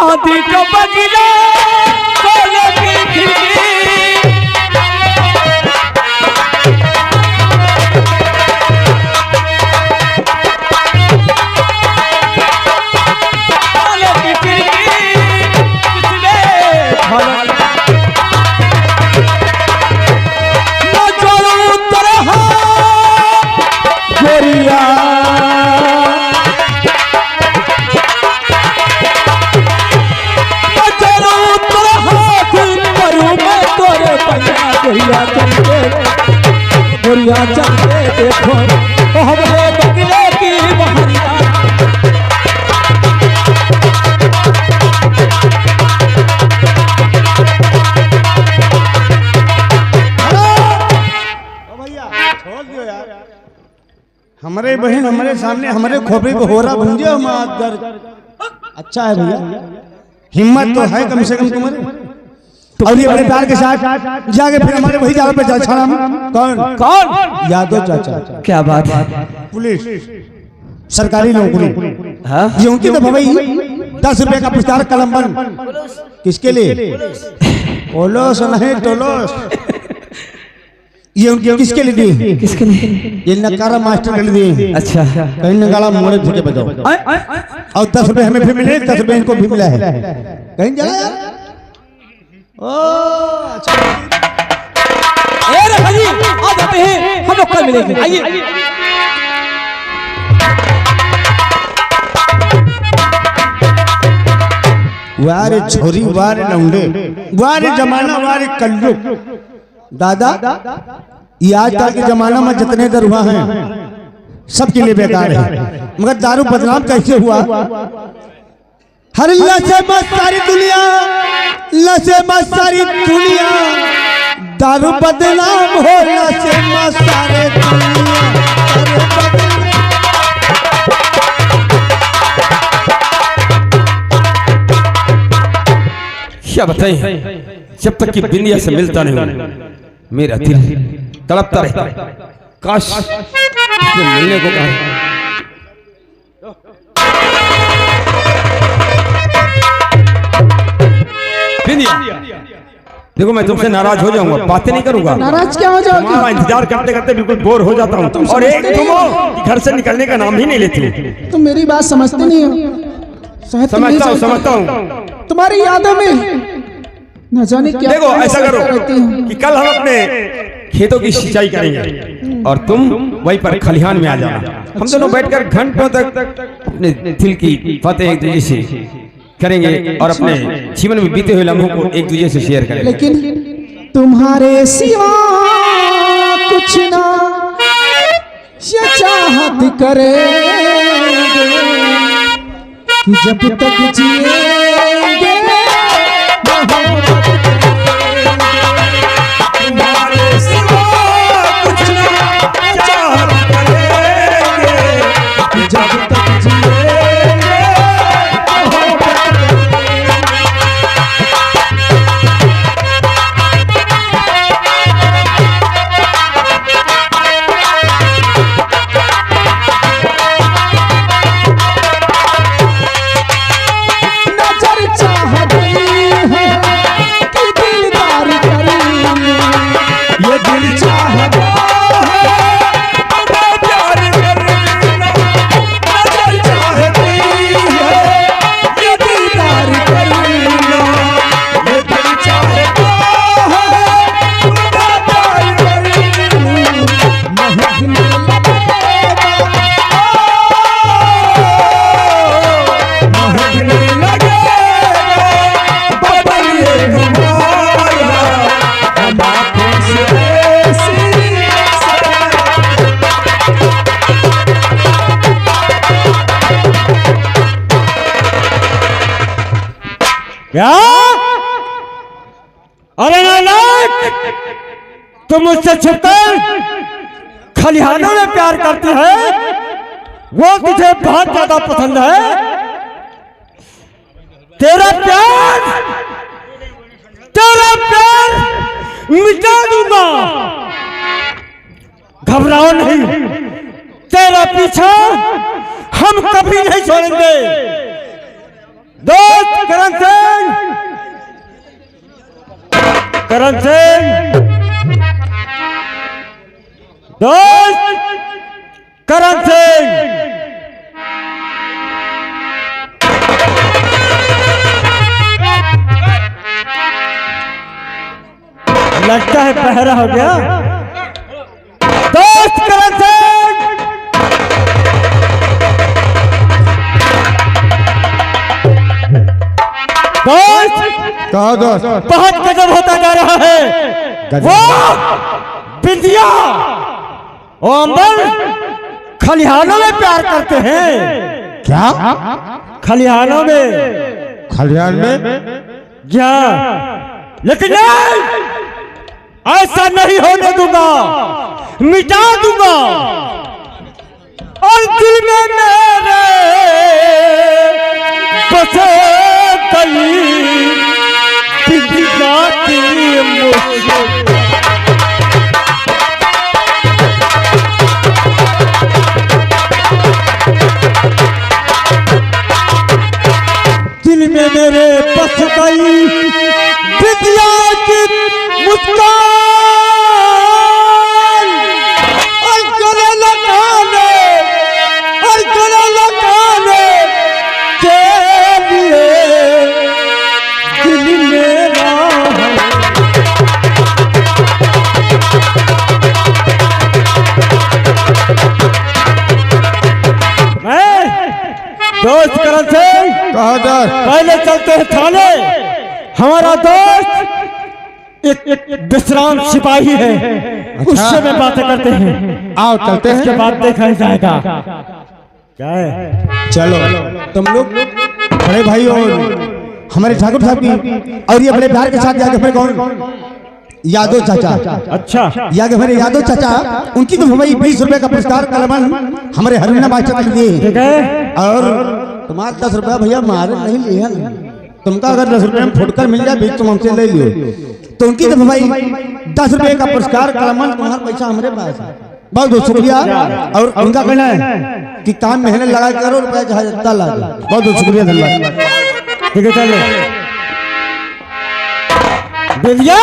चांदी का बगीचा सोने की खिड़की गोरिया चलते देखो हमरे बगले की बहरिया। भैया छोड़ दियो यार, हमारे बहन हमारे सामने हमारे खोपड़ी पे हो रहा भुंजे दर्द। अच्छा है भैया, हिम्मत तो है कम से कम तुम्हारे। और ये बड़े प्यार के साथ जाके फिर हमारे वही जगह पे चढ़ा। कौन कौन? यादव चाचा। क्या बात है? पुलिस सरकारी नौकरी। हाँ? ये उनकी तो भाई 10 रुपए का पुरस्कार कलम बन। किसके लिए? ओलोस नहीं टोलोस। ये उनकी किसके लिए दी? किसके लिए? ये नकारा मास्टर के लिए दी। अच्छा कहीं नगाड़ा मोड़े झुके बजाओ। और 10 रुपए हमें भी मिले, 10 रुपए इनको भी मिला है। कहीं जला यार। अच्छा जी आ जाते हैं हम लोग, कल मिलेंगे। आइए वारे छोरी वारे लौंडे वारे जमाना वारे कल्लू। दादा ये आजकल के जमाना में जितने दरुआ हैं सबके लिए बेकार है, मगर दारू बदनाम कैसे हुआ? हर लसे मत सारी दुनिया, लसे मत सारी दुनिया, दारू बदनाम हो लसे मत सारे दुनिया। क्या बताएं, जब तक कि बिंदिया से मिलता नहीं मेरा दिल तड़पता रहता है। काश मिलने को कहा। देखो मैं तुमसे नाराज हो जाऊंगा, बातें नहीं करूंगा। नाराज क्या हो जाओगे? तुम्हारा इंतजार करते करते बिल्कुल बोर हो जाता हूँ। और एक तुम हो घर से निकलने का नाम ही नहीं लेती। तुम मेरी बात समझते नहीं हो। समझता हूँ तुम्हारी यादों में न जाने क्या। देखो ऐसा करो कि कल हम अपने खेतों की सिंचाई करेंगे और तुम वहीं पर खलिहान में आ जाना। हम दोनों बैठकर घंटों तक अपने दिल की बातें एक दूसरे से करेंगे और अपने जीवन में बीते हुए लम्हों को एक दूसरे से शेयर करेंगे। लेकिन तुम्हारे सिवा कुछ ना ये चाहत करेंगे कि जब तक जिएंगे तुम्हारे सिवा कुछ ना चाहत करेंगे कि जब तक जिएंगे। क्या? अरे नालायक, तुम मुझसे छुपकर खलिहानों में प्यार करती है, वो तुझे बहुत ज्यादा पसंद है। तेरा प्यार मिटा दूंगा। घबराओ नहीं, तेरा पीछा हम कभी नहीं छोड़ेंगे। दोस्त ग्रंथ करण सिंह, दोस्त करण सिंह, लगता है पहरा हो गया। दोस्त करण सिंह, दोस्त कहो दोस्त। बहुत गजब होता जा रहा है। वो बिंदिया ओ अंबर खलिहानों में प्यार करते हैं। क्या? खलिहानों में? खलिहान में? क्या? लेकिन नहीं, ऐसा नहीं होने दूंगा, मिटा दूंगा। और दिल में मेरे बसे गई बिंदिया की मुझसे। दिल में मेरे बस गई बिंदिया की मुस्कान, और गले लगाने, और गले लगाने के लिए दिल मेरा है। दोस्त करण सिंह, कहो दोस्त। पहले चलते हैं थाने। हमारा दोस्त एक विश्राम सिपाही है, उससे में बातें करते हैं। आओ चलते उसके हैं। बाद देखा जाएगा। क्या है? चलो तुम लोग बड़े भाई और हमारे ठाकुर साहब की और ये बड़े प्यार के साथ जाके हमें कौन यादव चाचा। अच्छा, याद हमारे यादव चाचा, उनकी तो भाई 20 रुपए का पुरस्कार कलमन हमारे हरियाणा मास्टर ने दिए। ठीक है। और तुम्हारा 10 रुपया भैया मारे नहीं लिया ना। तुमका अगर 10 रुपये में फुटकर मिल जाए बीच तुम हमसे ले लियो। तो उनकी तो भाई 10 रुपए का पुरस्कार कलमन, तुम्हारा पैसा हमारे पास है। बहुत बहुत शुक्रिया। और उनका कहना है कि काम मेहनत लगा करो, रुपया चाहे जितना लगे। बहुत बहुत शुक्रिया, धन्यवाद। ठीक है, चलो। बिंदिया,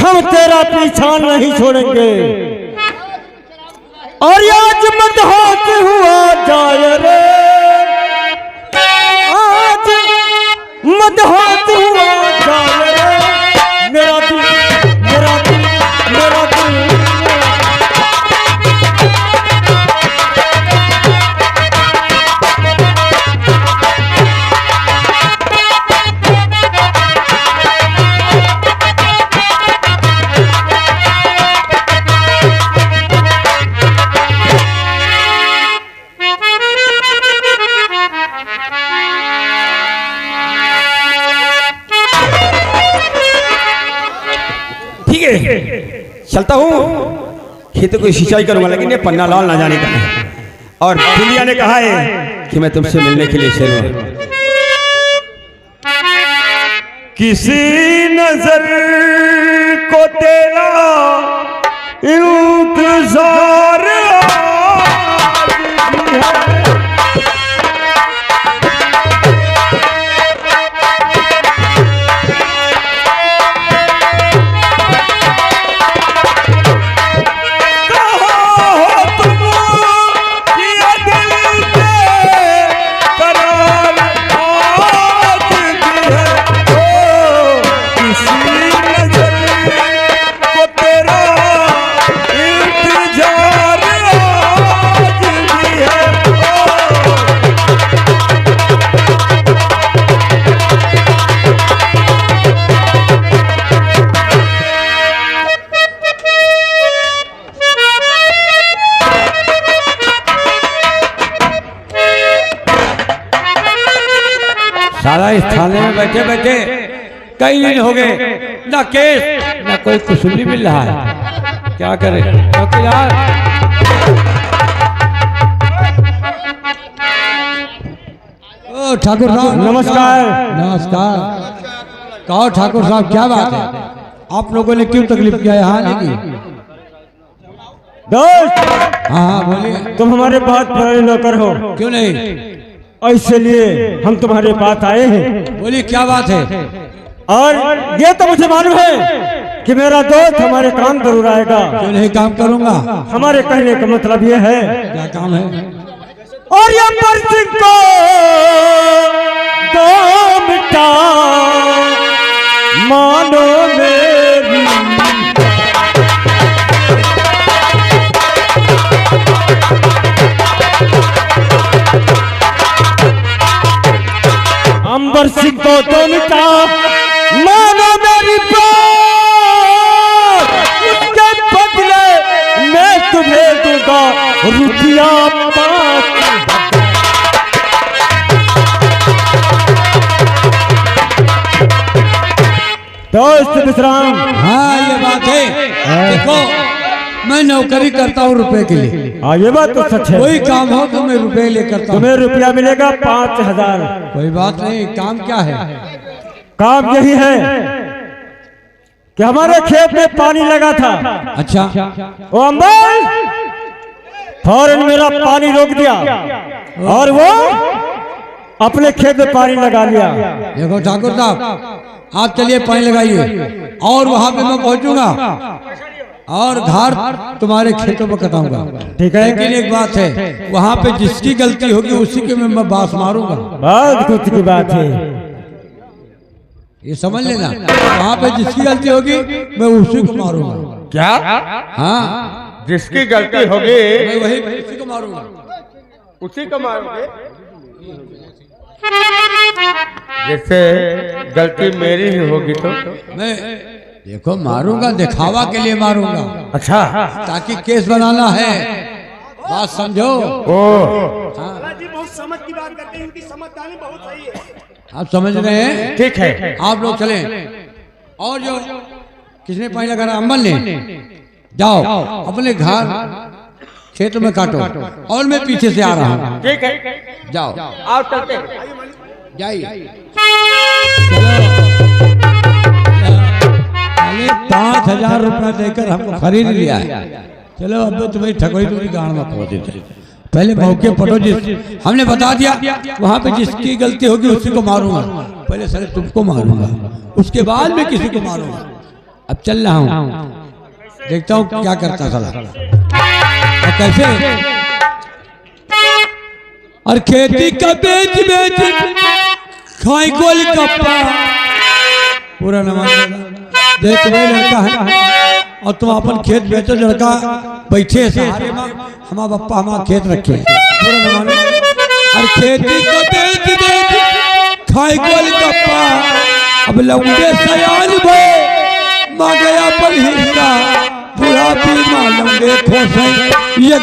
हम तेरा पीछा नहीं छोड़ेंगे। और आज मदहोश हुआ जाए रे, आज मदहोश हुआ जाए रे, मेरा दिल, मेरा दिल, मेरा दिल। चलता हूँ, खेतों को सिंचाई करूंगा, लेकिन ये पन्ना लाल ना जाने का है। और बिंदिया ने कहा है कि मैं तुमसे मिलने के लिए शेर हूं। किसी नजर को तेरा इंतजार आज भी है। सारा इस थाने में बैठे बैठे कई दिन हो गए, ना केस ना कोई कुशली मिल रहा है। क्या करें चौकीदार? ओ ठाकुर साहब, नमस्कार। नमस्कार। कहो ठाकुर साहब, क्या बात है? आप लोगों ने क्यों तकलीफ किया यहाँ आने की? दोस्त, हाँ बोलिए। तुम हमारे बहुत पुराने नौकर हो। क्यों नहीं? इसलिए हम तुम्हारे पास आए हैं। बोलिए क्या बात है? और ये तो मुझे मालूम है कि मेरा दोस्त हमारे काम जरूर आएगा। क्यों नहीं काम करूंगा? हमारे कहने का मतलब ये है, क्या काम है? और ये मर्जी को दो मिटा मानो मेरी, अंबर सिंह को दो मिटा मानो मेरी बात, उसके बदले मैं तुम्हें दूंगा रुपया 5। दोस्त विश्राम, हाँ ये बात है। देखो मैं नौकरी करता हूँ रुपए के लिए। हाँ ये बात तो सच है। कोई काम हो तो मैं रुपए ले करता हूँ। तुम्हें रुपया मिलेगा 5000। कोई बात नहीं। काम क्या है? काम यही है कि हमारे खेत में पानी लगा था। अच्छा। वो अंबर फौरन मेरा पानी रोक दिया और वो अपने खेत में पानी लगा लिया। देखो ठाकुर साहब, आप चलिए पानी लगाइए और वहां पे मैं पहुंचूंगा और धार तुम्हारे खेतों में कटाऊंगा। ठीक है। लेकिन एक बात है, वहां पे जिसकी गलती होगी उसी के मैं बास मारूंगा। बहुत कुछ की बात है, ये समझ लेना। वहां पे जिसकी गलती होगी मैं उसी को मारूंगा। क्या? हाँ, जिसकी गलती होगी मैं वही उसी को मारूंगा। उसी को मारोगे? जैसे गलती मेरी ही होगी तो? मैं देखो मारूंगा, दिखावा के लिए मारूंगा। अच्छा, ताकि केस बनाना है। बात समझो। ओ बहुत समझ की बात करते हैं, इनकी समझदारी बहुत सही है। आप समझ रहे हैं? ठीक है। आप लोग चलें और जो किसने पानी लगा रहा, अम्बल ने, जाओ अपने घर खेत में काटो और मैं पीछे से आ रहा हूँ। ठीक है, जाओ आओ चलते हैं। जाइए। 5000 रुपया देकर हमको खरीद लिया है। चलो अब तुम्हें ठकोई तुम्हारी गांड में पहुंच देते। पहले मौके पटो, जिस हमने बता दिया वहां पे जिसकी गलती होगी उसी को मारूंगा। पहले सर तुमको मारूंगा, उसके बाद में किसी को मारूंगा। अब चल रहा हूँ, देखता हूँ क्या करता साला और कैसे। और खेती का बेच बेच खाई गोली का पूरा नमाज देख लड़का है और तुम अपन खेत बेचो। लड़का बैठे सहारे में, हमारा पप्पा हमारा खेत रखे पूरा नमाज। और खेती का बेच बेच खाई गोली का अब लौंडे सयान भे माँ गया पर हिस्सा बुढ़ा भी माँ लौंडे खोसे ये